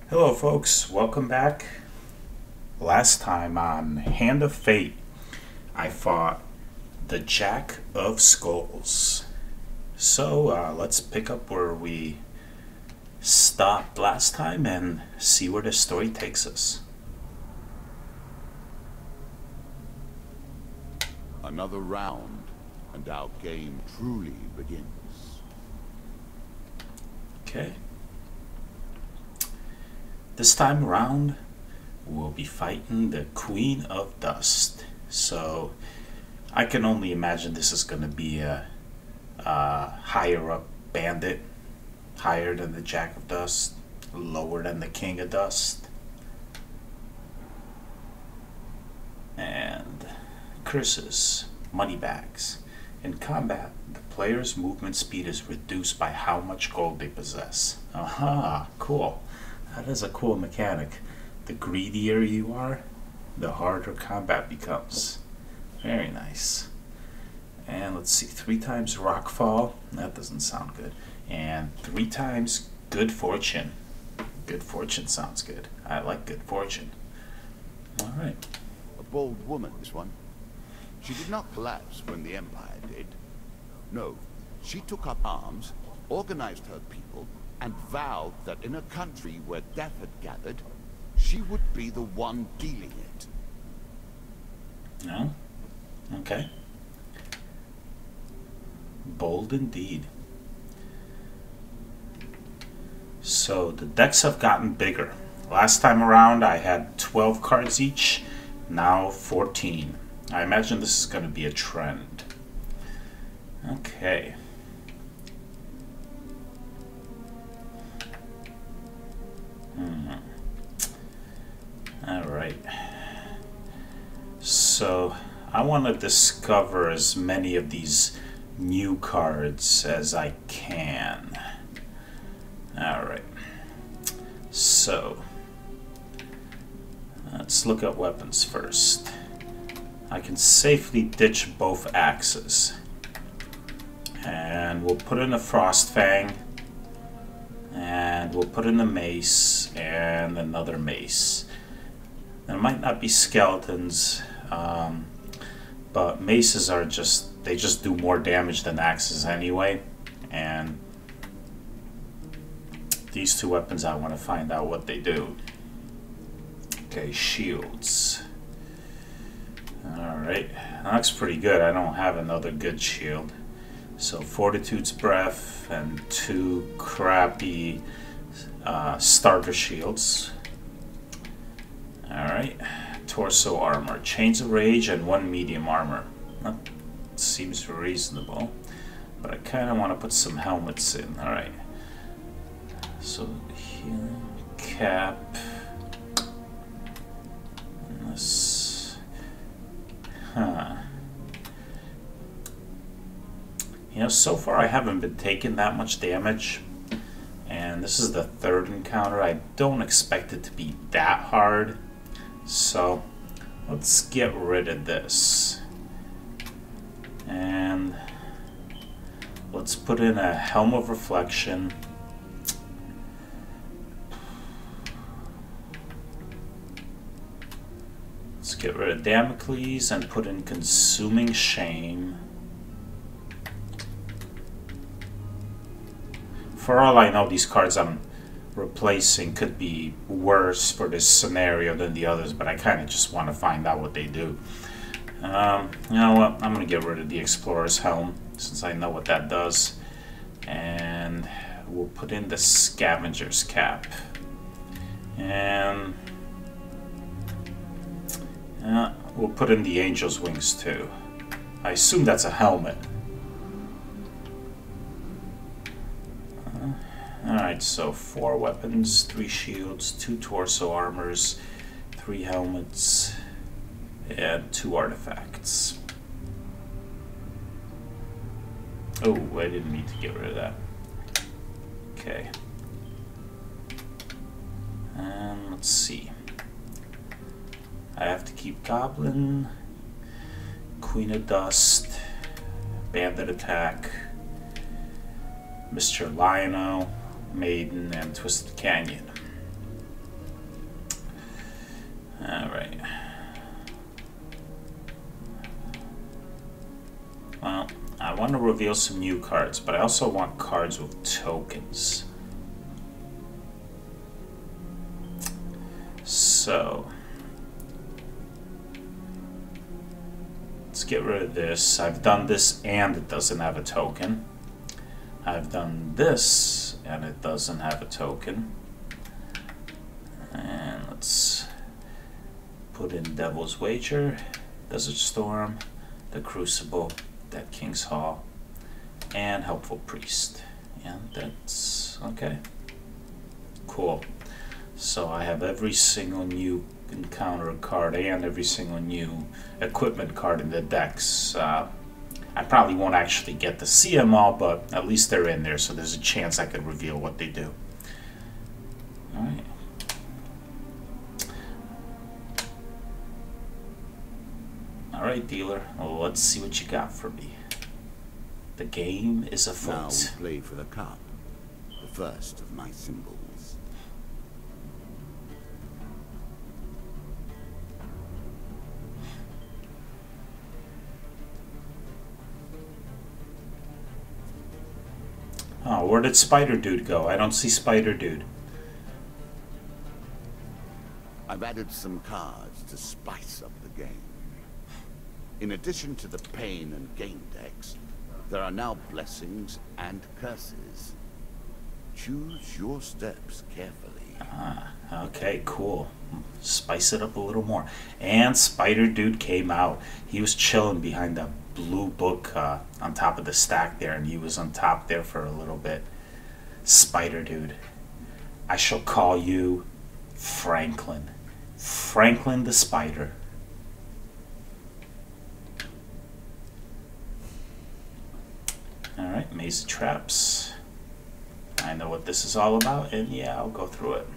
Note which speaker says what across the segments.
Speaker 1: Hello folks, welcome back. Last time on Hand of Fate, I fought the Jack of Skulls. So let's pick up where we stopped last time and see where the story takes us.
Speaker 2: Another round, and our game truly begins.
Speaker 1: Okay. This time around, we'll be fighting the Queen of Dust. So, I can only imagine this is going to be a higher up bandit, higher than the Jack of Dust, lower than the King of Dust. And curses, money bags. In combat, the player's movement speed is reduced by how much gold they possess. Aha, cool. That is a cool mechanic. The greedier you are, the harder combat becomes. Very nice. And let's see, 3 times Rockfall. That doesn't sound good. And 3 times Good Fortune. Good Fortune sounds good. I like Good Fortune. Alright.
Speaker 2: A bold woman, this one. She did not collapse when the Empire did. No, she took up arms, organized her people, and vowed that in a country where death had gathered, she would be the one dealing it.
Speaker 1: No? Okay. Bold indeed. So the decks have gotten bigger. Last time around I had 12 cards each, now 14. I imagine this is going to be a trend. Okay. Alright. So I want to discover as many of these new cards as I can. Alright. So let's look at weapons first. I can safely ditch both axes. And we'll put in a Frost Fang. And we'll put in a mace and another mace. There might not be skeletons, but maces are they just do more damage than axes anyway. And these 2 weapons, I want to find out what they do. Okay, shields. Alright, that looks pretty good. I don't have another good shield. So Fortitude's Breath and 2 crappy starter shields. Alright, torso armor, Chains of Rage, and 1 medium armor. That seems reasonable, but I kind of want to put some helmets in. Alright, so healing cap. And this, You know, so far I haven't been taking that much damage, and this is the 3rd encounter. I don't expect it to be that hard, so let's get rid of this. And let's put in a Helm of Reflection. Let's get rid of Damocles and put in Consuming Shame. For all I know, these cards I'm replacing could be worse for this scenario than the others, but I kind of just want to find out what they do. You know what? I'm going to get rid of the Explorer's Helm, since I know what that does. And we'll put in the Scavenger's Cap. And we'll put in the Angel's Wings too. I assume that's a helmet. Alright, so 4 weapons, 3 shields, 2 torso armors, 3 helmets, and 2 artifacts. Oh, I didn't need to get rid of that. Okay. And let's see. I have to keep Goblin, Queen of Dust, Bandit Attack, Mr. Lionel, Maiden, and Twisted Canyon. Alright. Well, I want to reveal some new cards, but I also want cards with tokens. So, let's get rid of this. I've done this and it doesn't have a token. I've done this and it doesn't have a token. And let's put in Devil's Wager, Desert Storm, the Crucible, Dead King's Hall, and Helpful Priest. And that's okay. Cool. So I have every single new encounter card and every single new equipment card in the decks. I probably won't actually get to see them all, but at least they're in there, so there's a chance I could reveal what they do. Alright. Alright, dealer. Well, let's see what you got for me. The game is afoot.
Speaker 2: Now we play for the cup, the first of my symbols.
Speaker 1: Oh, where did Spider Dude go? I don't see Spider Dude.
Speaker 2: I've added some cards to spice up the game. In addition to the pain and gain decks, there are now blessings and curses. Choose your steps carefully.
Speaker 1: Ah, okay, cool. Spice it up a little more. And Spider Dude came out. He was chilling behind that blue book on top of the stack there, and he was on top there for a little bit. Spider Dude. I shall call you Franklin. Franklin the Spider. Alright, Maze of Traps. I know what this is all about, and yeah, I'll go through it.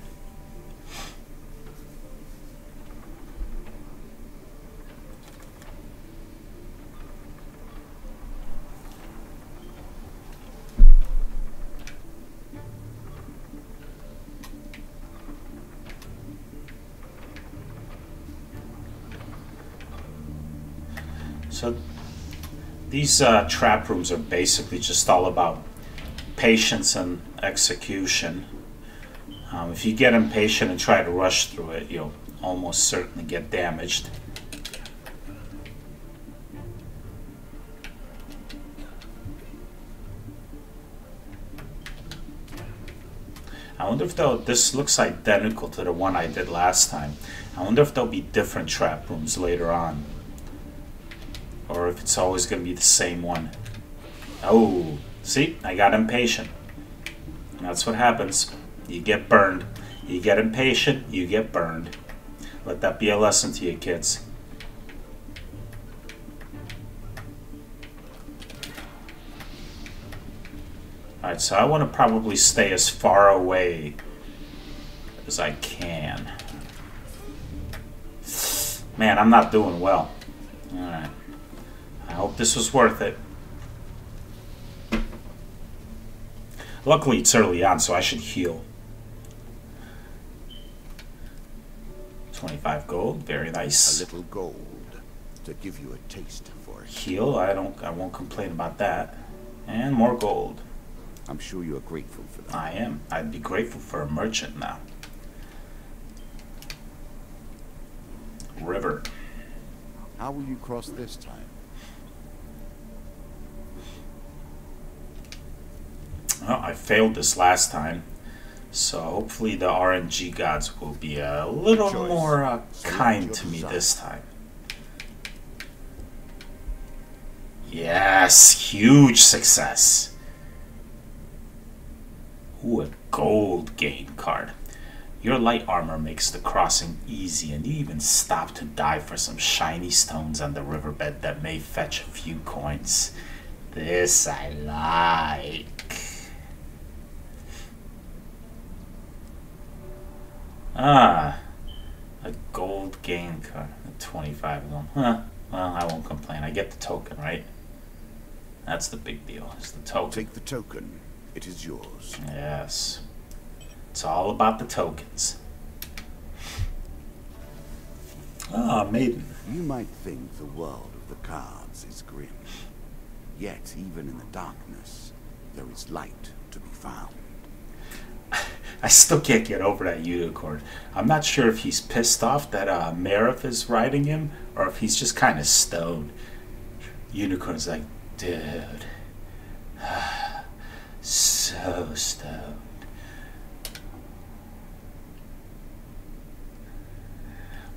Speaker 1: So these trap rooms are basically just all about patience and execution. If you get impatient and try to rush through it, you'll almost certainly get damaged. I wonder if this looks identical to the one I did last time. I wonder if there'll be different trap rooms later on, or if it's always going to be the same one. Oh, see, I got impatient. And that's what happens. You get burned. You get impatient, you get burned. Let that be a lesson to you, kids. Alright, so I want to probably stay as far away as I can. Man, I'm not doing well. Alright. I hope this was worth it. Luckily it's early on, so I should heal. 25 gold, very nice.
Speaker 2: A little gold to give you a taste for it.
Speaker 1: Heal, I won't complain about that. And more gold.
Speaker 2: I'm sure you are grateful for that.
Speaker 1: I am. I'd be grateful for a merchant now. River.
Speaker 2: How will you cross this time?
Speaker 1: Well, I failed this last time, so hopefully the RNG gods will be a little more kind to me this time. Yes, huge success. Ooh, a gold gain card. Your light armor makes the crossing easy, and you even stop to dive for some shiny stones on the riverbed that may fetch a few coins. This I like. Ah, a gold gain card. 25 of them. Huh. Well, I won't complain. I get the token, right? That's the big deal, is the token.
Speaker 2: Take the token. It is yours.
Speaker 1: Yes. It's all about the tokens. Ah, maiden.
Speaker 2: You might think the world of the cards is grim. Yet, even in the darkness, there is light to be found.
Speaker 1: I still can't get over that unicorn. I'm not sure if he's pissed off that Marif is riding him, or if he's just kind of stoned. Unicorn's like, dude, so stoned.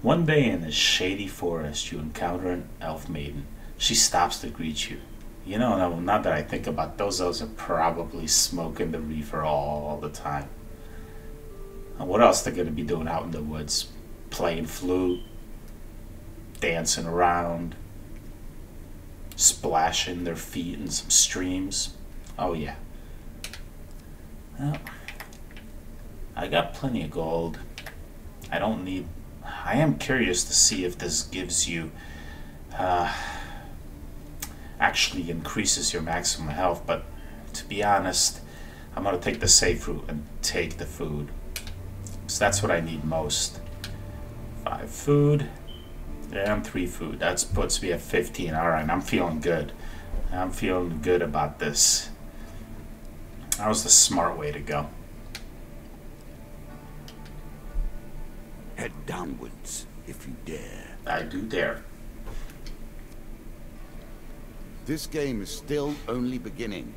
Speaker 1: One day in a shady forest, you encounter an elf maiden. She stops to greet you. You know, now that I think about those elves are probably smoking the reefer all the time. And what else they're going to be doing out in the woods? Playing flute, dancing around, splashing their feet in some streams. Oh yeah. Well, I got plenty of gold. I don't need... I am curious to see if this gives you... actually increases your maximum health, but to be honest, I'm going to take the safe route and take the food. So that's what I need most. 5 food and 3 food. That puts me at 15. Alright, I'm feeling good. I'm feeling good about this. That was the smart way to go.
Speaker 2: Head downwards, if you dare.
Speaker 1: I do dare.
Speaker 2: This game is still only beginning.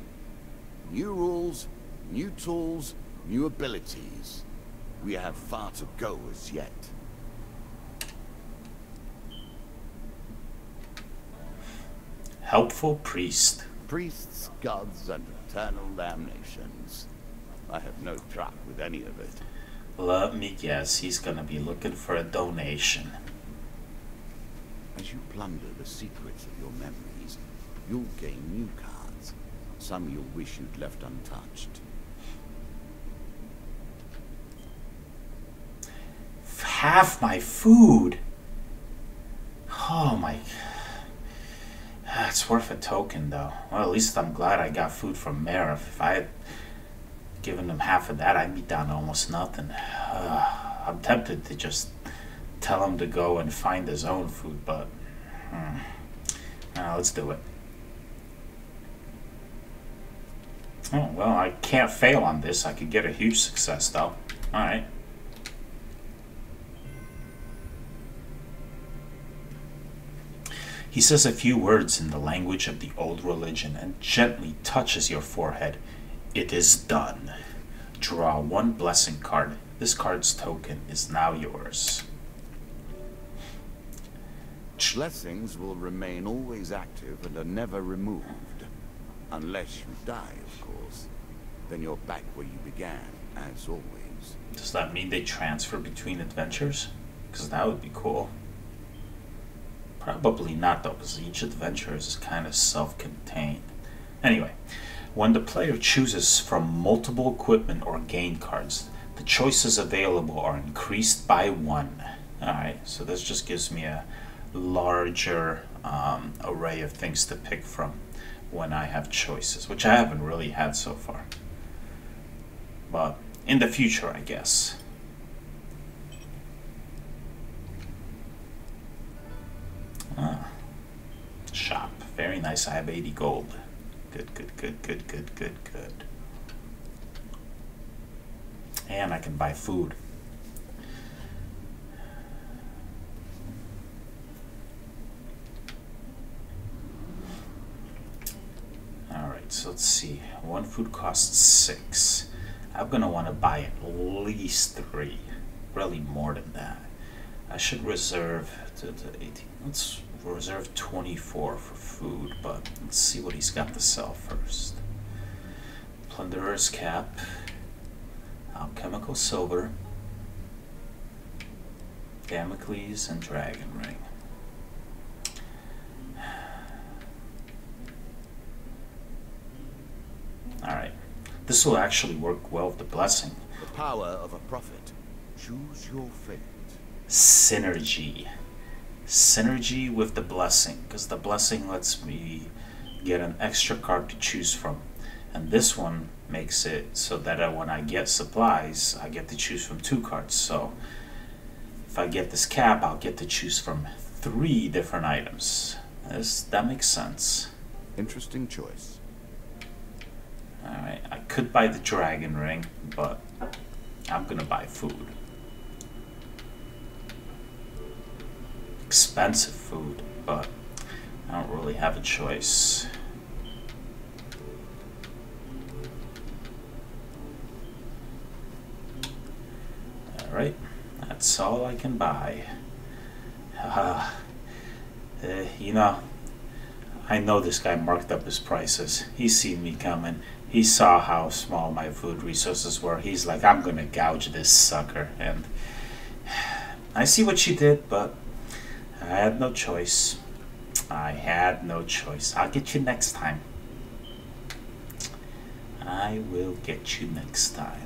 Speaker 2: New rules, new tools, new abilities. We have far to go as yet.
Speaker 1: Helpful priest.
Speaker 2: Priests, gods, and eternal damnations. I have no truck with any of it.
Speaker 1: Let me guess, he's gonna be looking for a donation.
Speaker 2: As you plunder the secrets of your memories, you'll gain new cards. Some you'll wish you'd left untouched.
Speaker 1: Half my food. Oh my... It's worth a token though. Well, at least I'm glad I got food from Marif. If I had given him half of that, I'd be down to almost nothing. I'm tempted to just tell him to go and find his own food, but... let's do it. Oh, well, I can't fail on this. I could get a huge success though. Alright. He says a few words in the language of the old religion and gently touches your forehead. It is done. Draw 1 blessing card. This card's token is now yours.
Speaker 2: Blessings will remain always active and are never removed. Unless you die, of course. Then you're back where you began, as always.
Speaker 1: Does that mean they transfer between adventures? Because that would be cool. Probably not though, because each adventure is kind of self-contained. Anyway, when the player chooses from multiple equipment or gain cards, the choices available are increased by 1. Alright, so this just gives me a larger array of things to pick from when I have choices, which I haven't really had so far. But in the future, I guess. Shop. Very nice. I have 80 gold. Good, good, good, good, good, good, good. And I can buy food. Alright, so let's see. 1 food costs 6. I'm going to want to buy at least 3. Really more than that. I should reserve to 18. Let's reserve 24 for food, but let's see what he's got to sell first. Plunderer's cap, alchemical silver, Damocles, and dragon ring. Alright, this will actually work well with the blessing.
Speaker 2: The power of a prophet. Choose your fate.
Speaker 1: Synergy. Synergy with the blessing, because the blessing lets me get an extra card to choose from, and this one makes it so that when I get supplies I get to choose from 2 cards. So if I get this cap, I'll get to choose from 3 different items. That makes sense.
Speaker 2: Interesting choice.
Speaker 1: Alright, I could buy the dragon ring, but I'm gonna buy food. Expensive food, but I don't really have a choice. Alright, that's all I can buy. You know, I know this guy marked up his prices. He's seen me coming. He saw how small my food resources were. He's like, I'm gonna gouge this sucker. And I see what you did, but I had no choice. I had no choice. I'll get you next time. I will get you next time.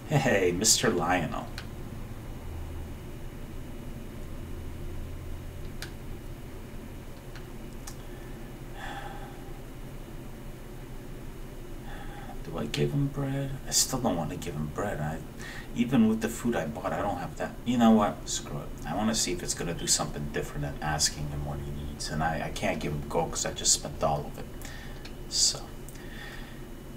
Speaker 1: Hey, Mr. Lionel. Do I give him bread? I still don't want to give him bread. Even with the food I bought, I don't have that. You know what? Screw it. I want to see if it's going to do something different than asking him what he needs. And I can't give him gold because I just spent all of it. So.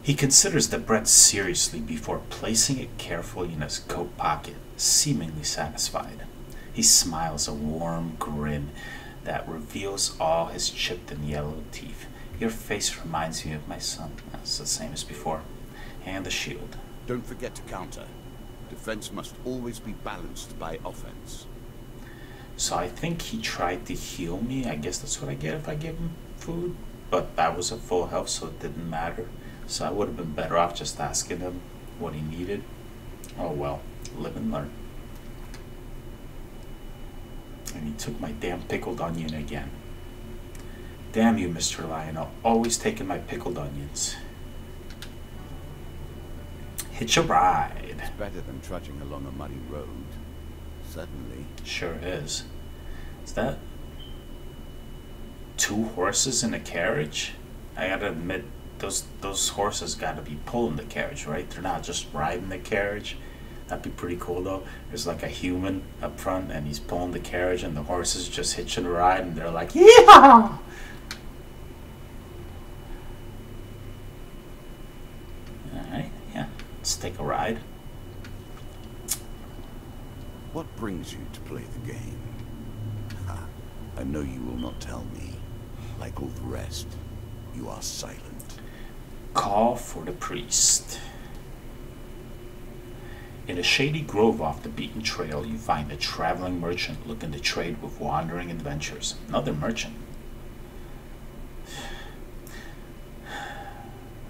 Speaker 1: He considers the bread seriously before placing it carefully in his coat pocket, seemingly satisfied. He smiles a warm grin that reveals all his chipped and yellow teeth. Your face reminds me of my son. That's the same as before. And the shield.
Speaker 2: Don't forget to counter. Defense must always be balanced by offense.
Speaker 1: So I think he tried to heal me. I guess that's what I get if I give him food. But that was a full health, so it didn't matter. So I would have been better off just asking him what he needed. Oh well, live and learn. And he took my damn pickled onion again. Damn you, Mr. Lionel, always taking my pickled onions. Hitch a ride.
Speaker 2: It's better than trudging along a muddy road. Certainly.
Speaker 1: Sure is. Is that 2 horses in a carriage? I gotta admit, those horses gotta be pulling the carriage, right? They're not just riding the carriage. That'd be pretty cool though. There's like a human up front and he's pulling the carriage and the horses just hitching a ride and they're like, yeah! Alright, yeah. Let's take a ride.
Speaker 2: What brings you to play the game? Ha, I know you will not tell me. Like all the rest, you are silent.
Speaker 1: Call for the priest. In a shady grove off the beaten trail, you find a traveling merchant looking to trade with wandering adventurers. Another merchant.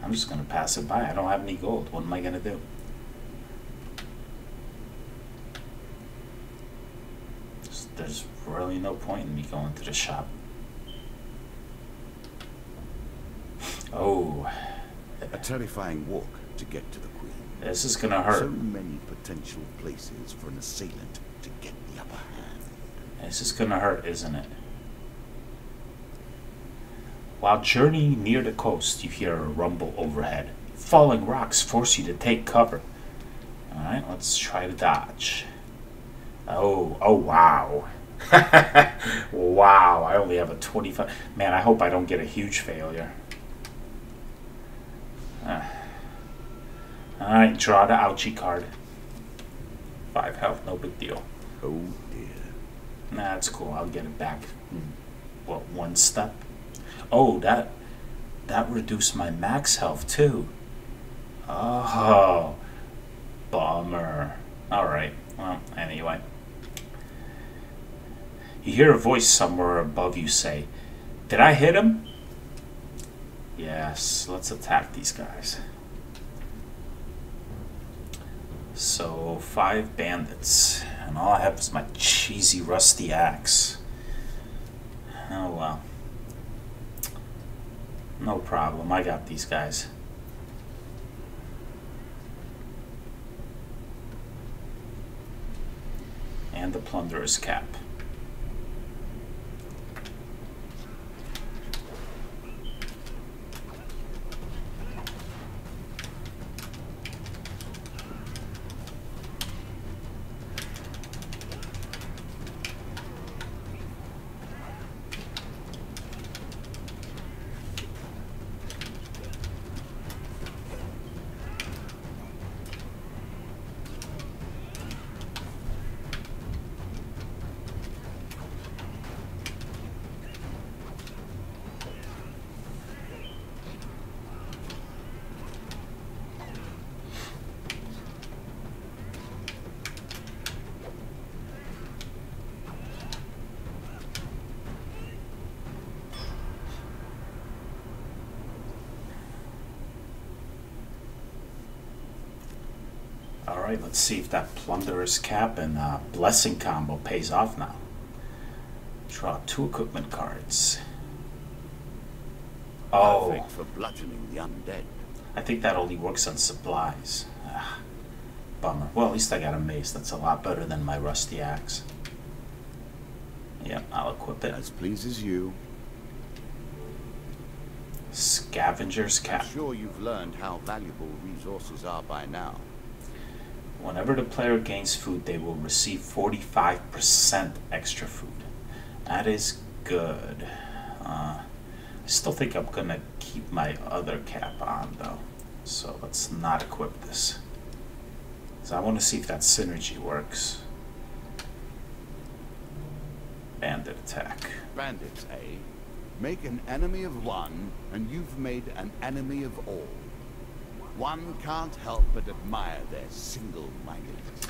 Speaker 1: I'm just gonna pass it by. I don't have any gold. What am I gonna do? There's really no point in me going to the shop. Oh.
Speaker 2: A terrifying walk to get to the Queen.
Speaker 1: This is gonna hurt.
Speaker 2: So many potential places for an assailant to get the upper hand.
Speaker 1: This is gonna hurt, isn't it? While journeying near the coast, you hear a rumble overhead. Falling rocks force you to take cover. Alright, let's try to dodge. Oh wow. Wow, I only have a 25. Man, I hope I don't get a huge failure. Alright, draw the ouchie card. 5 health, no big deal.
Speaker 2: Oh dear.
Speaker 1: Nah, that's cool. I'll get it back in, what, 1 step? Oh, that reduced my max health too. Oh, bummer. Alright, well, anyway. You hear a voice somewhere above you say, "Did I hit him?" Yes, let's attack these guys. So, 5 bandits. And all I have is my cheesy rusty axe. Oh well. No problem, I got these guys. And the plunderer's cap. Alright, let's see if that Plunderer's Cap and Blessing combo pays off now. Draw 2 equipment cards. Oh,
Speaker 2: Perfect for bludgeoning the undead.
Speaker 1: I think that only works on supplies. Bummer. Well, at least I got a mace. That's a lot better than my rusty axe. Yep, I'll equip it.
Speaker 2: As pleases you.
Speaker 1: Scavenger's Cap.
Speaker 2: I'm sure you've learned how valuable resources are by now.
Speaker 1: Whenever the player gains food, they will receive 45% extra food. That is good. I still think I'm gonna keep my other cap on though. So let's not equip this. So I want to see if that synergy works. Bandit attack.
Speaker 2: Bandits, eh? Make an enemy of one, and you've made an enemy of all. One can't help but admire their single-mindedness.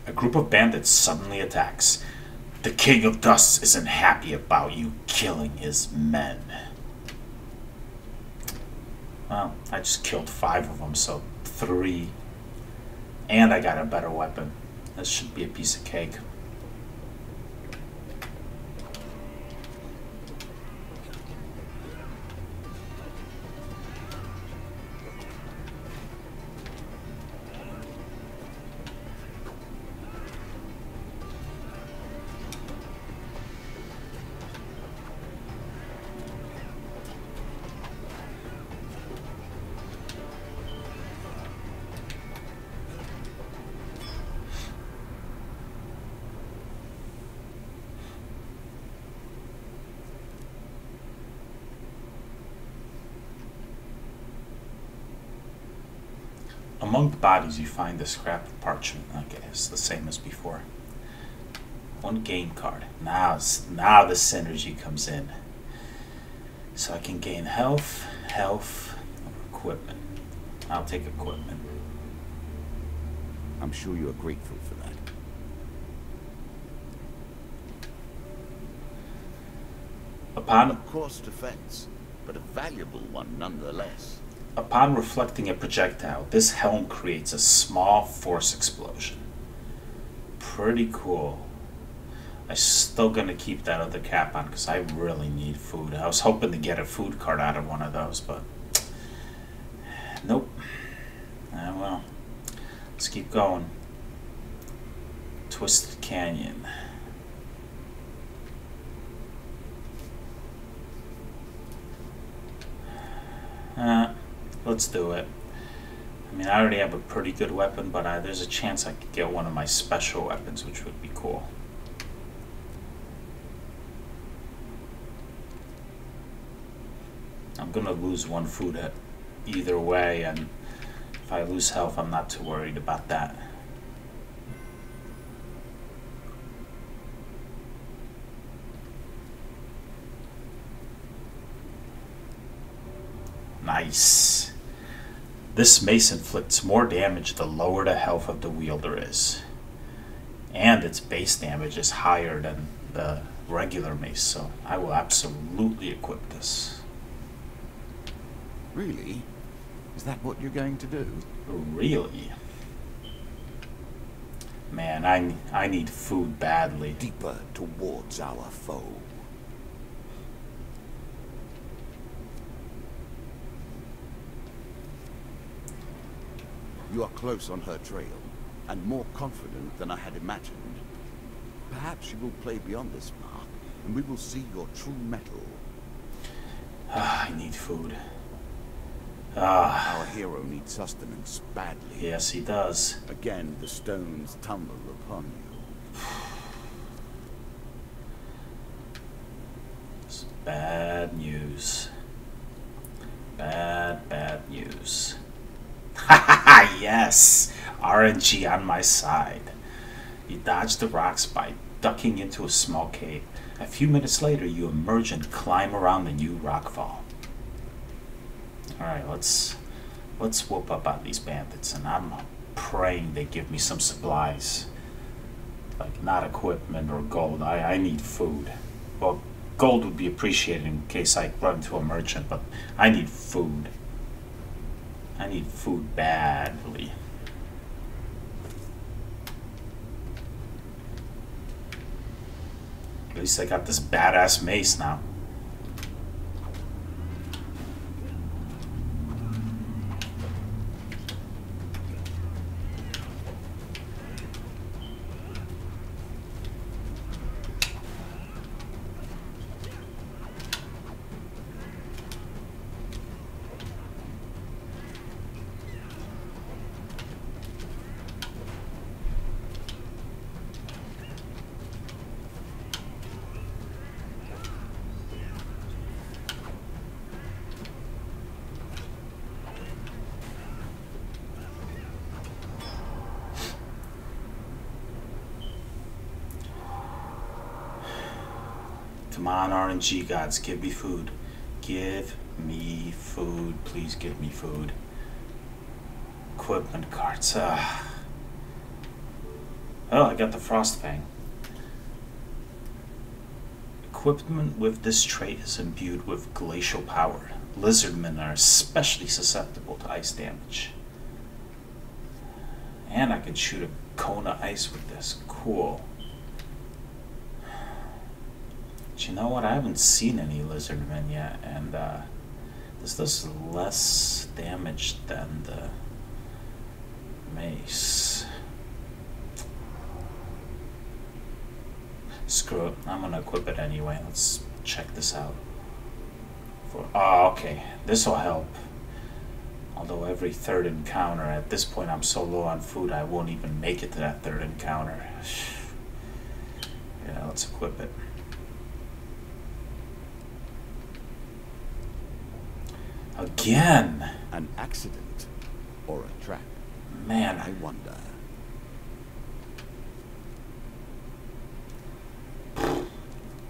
Speaker 1: A group of bandits suddenly attacks. The King of Dust isn't happy about you killing his men. Well, I just killed 5 of them, so 3. And I got a better weapon. This should be a piece of cake. Among the bodies you find the scrap of parchment. Okay, it's the same as before. 1 game card. Now the synergy comes in. So I can gain health, or equipment. I'll take equipment.
Speaker 2: I'm sure you are grateful for that.
Speaker 1: Upon
Speaker 2: A coarse defense, but a valuable one nonetheless.
Speaker 1: Upon reflecting a projectile, this helm creates a small force explosion. Pretty cool. I'm still gonna keep that other cap on because I really need food. I was hoping to get a food card out of one of those, but nope. Well, let's keep going. Twisted Canyon. Let's do it. I mean, I already have a pretty good weapon, but there's a chance I could get one of my special weapons, which would be cool. I'm gonna lose 1 food either way, and if I lose health, I'm not too worried about that. Nice. This mace inflicts more damage the lower the health of the wielder is. And its base damage is higher than the regular mace, so I will absolutely equip this.
Speaker 2: Really? Is that what you're going to do?
Speaker 1: Really? Man, I need food badly.
Speaker 2: Deeper towards our foe. You are close on her trail, and more confident than I had imagined. Perhaps she will play beyond this mark, and we will see your true mettle.
Speaker 1: I need food.
Speaker 2: Our hero needs sustenance badly.
Speaker 1: Yes, he does.
Speaker 2: Again, the stones tumble upon you.
Speaker 1: It's bad news. Bad news. Haha, yes! RNG on my side. You dodge the rocks by ducking into a small cave. A few minutes later, you emerge and climb around the new rockfall. Alright, let's whoop up on these bandits, and I'm praying they give me some supplies. Like, not equipment or gold. I need food. Well, gold would be appreciated in case I run into a merchant, but I need food. I need food badly. At least I got this badass mace now. Come on, RNG gods, give me food. Give me food. Please give me food. Equipment carts. Oh, I got the Frostfang. Equipment with this trait is imbued with glacial power. Lizardmen are especially susceptible to ice damage. And I can shoot a cone of ice with this. Cool. But you know what? I haven't seen any lizardmen yet, and this does less damage than the mace. Screw it. I'm gonna equip it anyway. Let's check this out. Oh, okay. This will help. Although every third encounter, at this point I'm so low on food I won't even make it to that third encounter. Yeah, let's equip it. Again!
Speaker 2: An accident or a trap?
Speaker 1: Man,
Speaker 2: I wonder.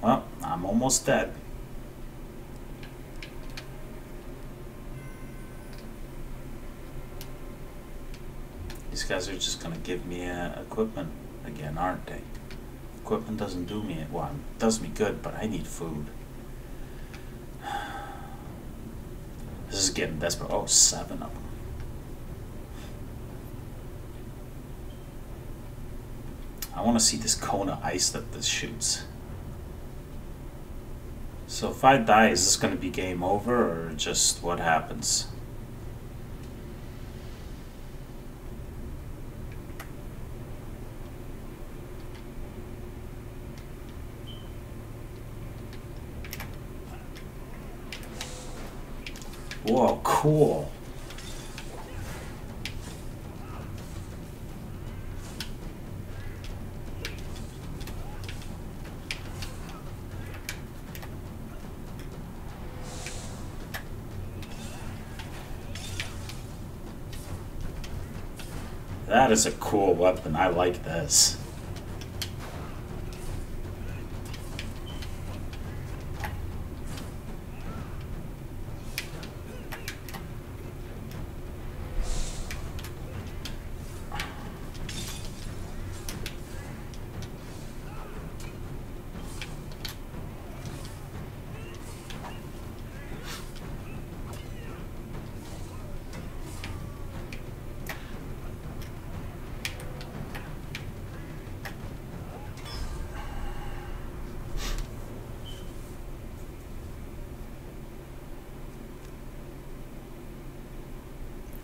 Speaker 1: Well, I'm almost dead. These guys are just gonna give me equipment again, aren't they? Equipment doesn't do me, well, it does me good, but I need food. This is getting desperate. Oh, 7 of them. I want to see this cone of ice that this shoots. So if I die, is this going to be game over, or just what happens? Whoa, cool. That is a cool weapon. I like this.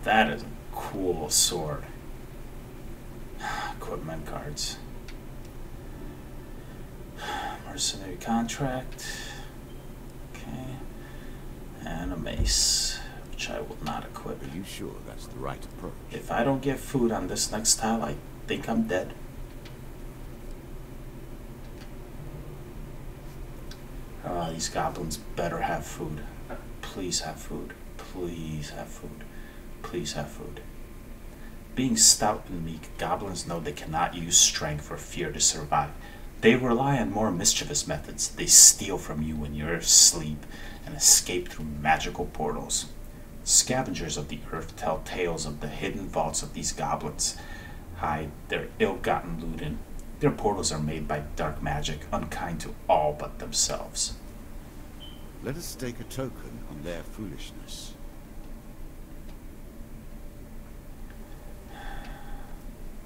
Speaker 1: That is a cool sword. Equipment cards. Mercenary contract. Okay. And a mace, which I will not equip.
Speaker 2: Are you sure that's the right approach?
Speaker 1: If I don't get food on this next tile, I think I'm dead. These goblins better have food. Please have food. Please have food. Please have food. Being stout and meek, goblins know they cannot use strength or fear to survive. They rely on more mischievous methods. They steal from you when you're asleep and escape through magical portals. Scavengers of the earth tell tales of the hidden vaults of these goblins, hide their ill-gotten loot in. Their portals are made by dark magic, unkind to all but themselves.
Speaker 2: Let us stake a token on their foolishness.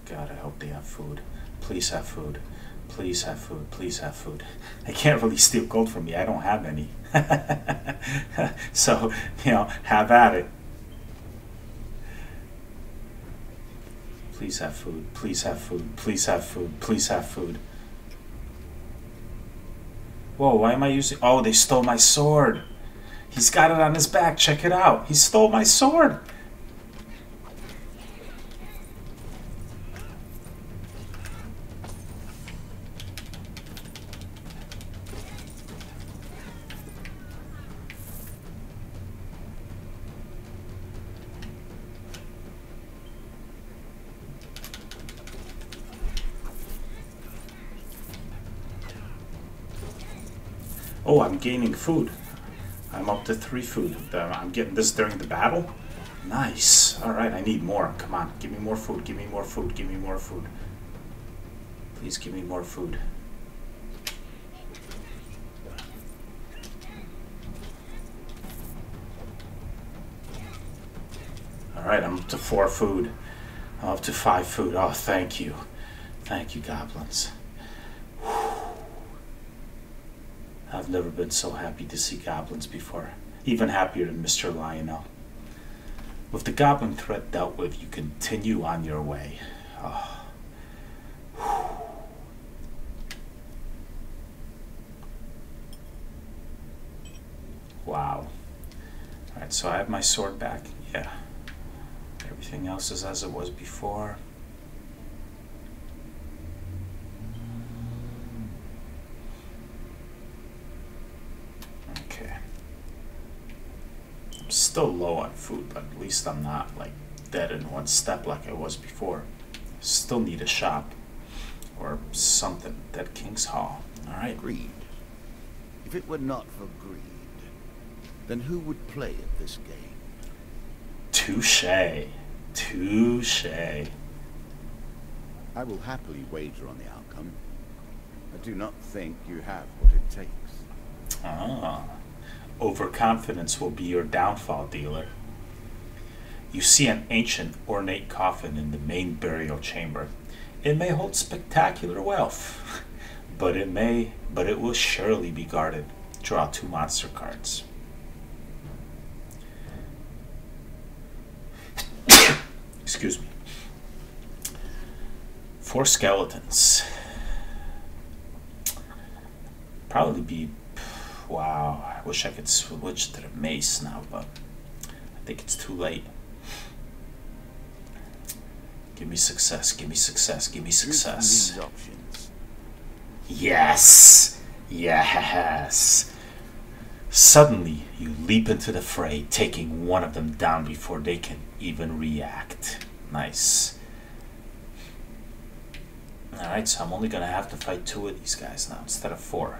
Speaker 1: God, I hope they have food. Please have food. Please have food. Please have food. They can't really steal gold from me. I don't have any. So, you know, have at it. Please have food. Please have food. Please have food. Please have food. Whoa, why am I using... Oh, they stole my sword. He's got it on his back. Check it out. He stole my sword. Oh, I'm gaining food. I'm up to 3 food. I'm getting this during the battle. Nice. Alright, I need more. Come on, give me more food, give me more food, give me more food. Please give me more food. Alright, I'm up to 4 food. I'm up to 5 food. Oh, thank you. Thank you, goblins. I've never been so happy to see goblins before. Even happier than Mr. Lionel. With the goblin threat dealt with, you continue on your way. Oh. Wow. Alright, so I have my sword back. Yeah. Everything else is as it was before. Still low on food, but at least I'm not like dead in one step like I was before. Still need a shop or something. Dead King's Hall. Alright.
Speaker 2: Greed. If it were not for greed, then who would play at this game?
Speaker 1: Touché. Touché.
Speaker 2: I will happily wager on the outcome. I do not think you have what it takes.
Speaker 1: Ah. Overconfidence will be your downfall, dealer. You see an ancient, ornate coffin in the main burial chamber. It may hold spectacular wealth, but it will surely be guarded. Draw 2 monster cards. Excuse me. 4 skeletons. Probably be... Wow, I wish I could switch to the mace now, but I think it's too late. Give me success, give me success, give me success. Yes! Yes! Suddenly, you leap into the fray, taking one of them down before they can even react. Nice. Alright, so I'm only going to have to fight 2 of these guys now instead of 4.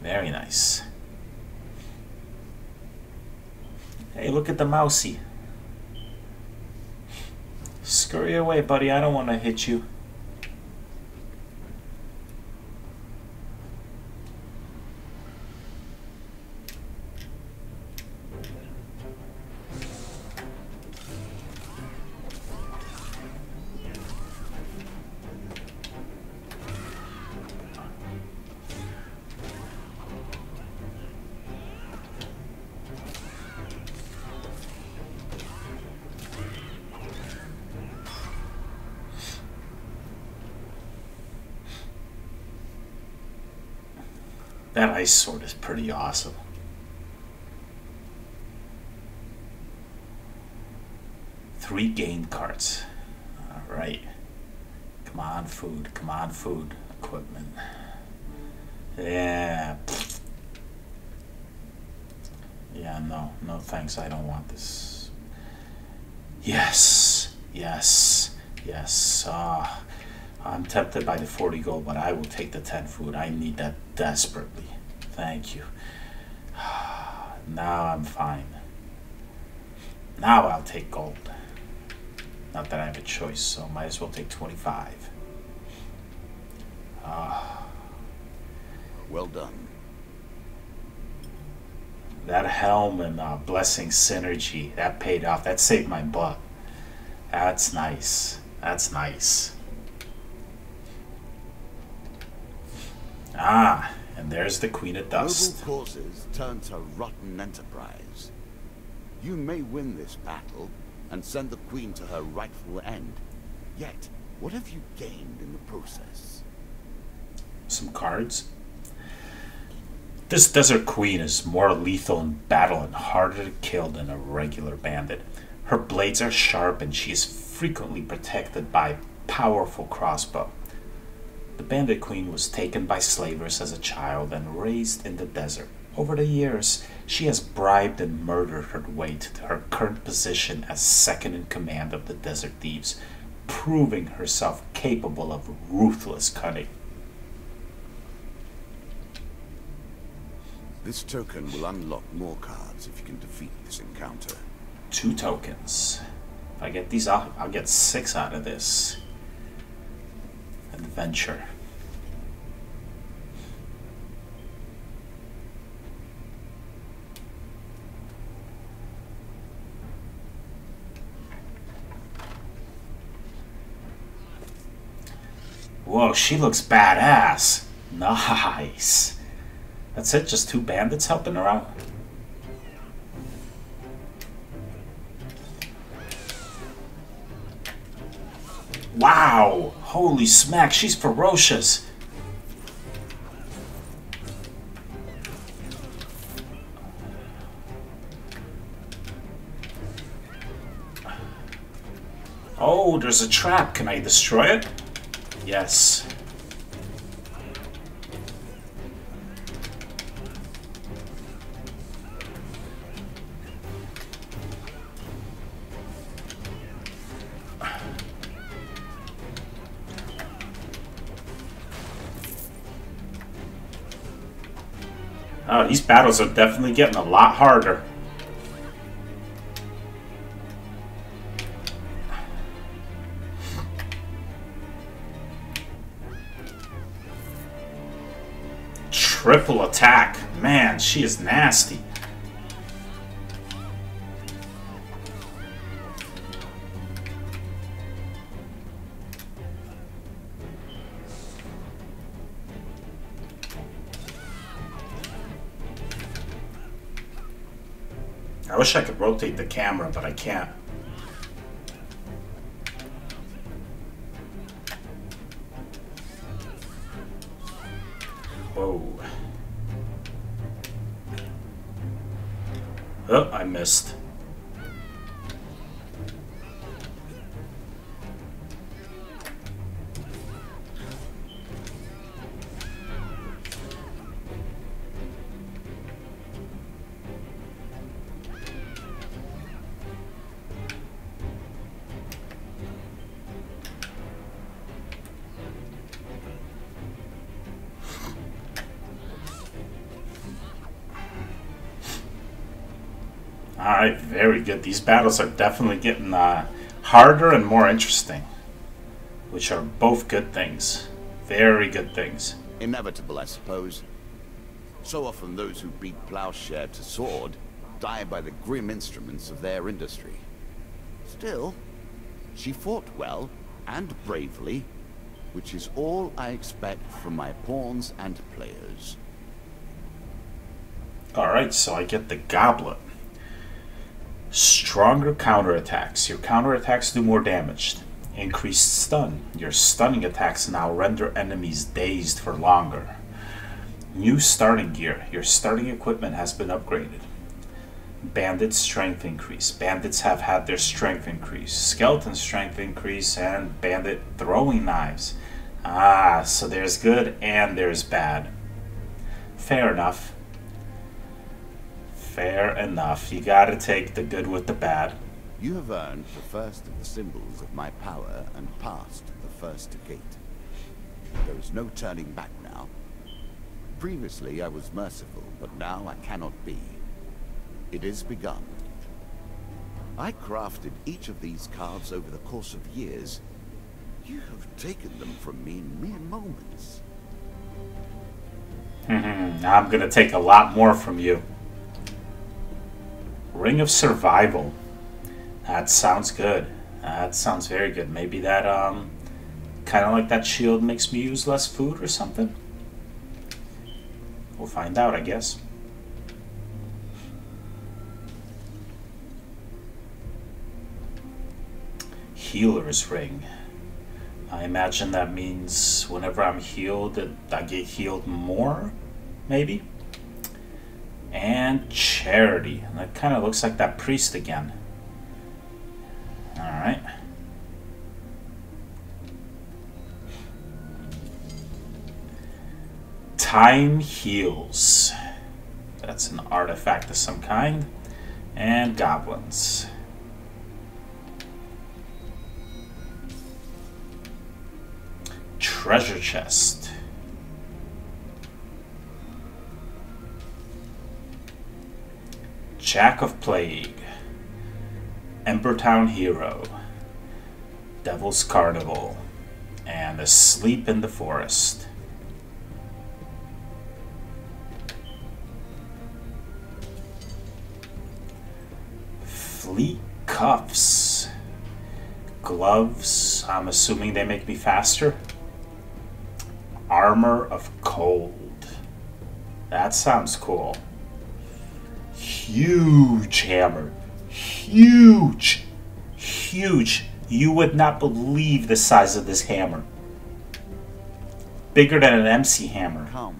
Speaker 1: Very nice. Hey, look at the mousey. Scurry away, buddy. I don't want to hit you. That ice sword is pretty awesome. Three game cards. Alright. Come on, food. Come on, food. Equipment. Yeah. Yeah, no. No thanks. I don't want this. Yes. Yes. Yes. I'm tempted by the 40 gold, but I will take the 10 food. I need that desperately. Thank you. Now I'm fine. Now I'll take gold. Not that I have a choice, so might as well take 25.
Speaker 2: Well done.
Speaker 1: That helm and blessing synergy, that paid off. That saved my butt. That's nice. That's nice. Ah, and there's the Queen of Dust.
Speaker 2: Noble causes turn to rotten enterprise. You may win this battle and send the Queen to her rightful end. Yet, what have you gained in the process?
Speaker 1: Some cards. This Desert Queen is more lethal in battle and harder to kill than a regular bandit. Her blades are sharp and she is frequently protected by a powerful crossbow. The Bandit Queen was taken by slavers as a child and raised in the desert. Over the years, she has bribed and murdered her way to her current position as second in command of the Desert Thieves, proving herself capable of ruthless cunning.
Speaker 2: This token will unlock more cards if you can defeat this encounter.
Speaker 1: 2 tokens. If I get these, I'll get 6 out of this adventure. Whoa, she looks badass. Nice. That's it? Just 2 bandits helping her out? Wow! Holy smack, she's ferocious. Oh, there's a trap. Can I destroy it? Yes. Oh, these battles are definitely getting a lot harder. Triple attack. Man, she is nasty. I wish I could rotate the camera, but I can't. Whoa. Oh, I missed. Alright, very good. These battles are definitely getting harder and more interesting, which are both good things. Very good things.
Speaker 2: Inevitable, I suppose. So often those who beat plowshare to sword die by the grim instruments of their industry. Still, she fought well and bravely, which is all I expect from my pawns and players.
Speaker 1: Alright, so I get the goblet. Stronger counterattacks. Your counterattacks do more damage. Increased stun. Your stunning attacks now render enemies dazed for longer. New starting gear. Your starting equipment has been upgraded. Bandit strength increase. Bandits have had their strength increase. Skeleton strength increase and bandit throwing knives. Ah, so there's good and there's bad. Fair enough. Fair enough. You gotta take the good with the bad.
Speaker 2: You have earned the first of the symbols of my power and passed the first gate. There is no turning back now. Previously I was merciful, but now I cannot be. It is begun. I crafted each of these cards over the course of years. You have taken them from me in mere moments.
Speaker 1: Now I'm gonna take a lot more from you. Ring of Survival. That sounds good. That sounds very good. Maybe that, kind of like that shield makes me use less food or something? We'll find out, I guess. Healer's ring. I imagine that means whenever I'm healed, I get healed more, maybe? And charity. That kind of looks like that priest again. Alright. Time heals. That's an artifact of some kind. And goblins. Treasure chest. Jack of Plague. Embertown Hero. Devil's Carnival. And Asleep in the Forest. Fleet cuffs. Gloves. I'm assuming they make me faster. Armor of Cold. That sounds cool. Huge hammer. Huge. Huge. You would not believe the size of this hammer. Bigger than an MC hammer.
Speaker 2: Come.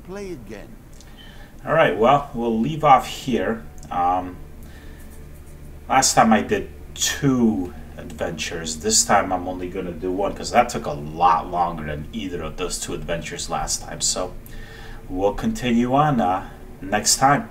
Speaker 2: Play again.
Speaker 1: Alright, well, we'll leave off here. Last time I did 2 adventures. This time I'm only going to do 1 because that took a lot longer than either of those 2 adventures last time. So we'll continue on next time.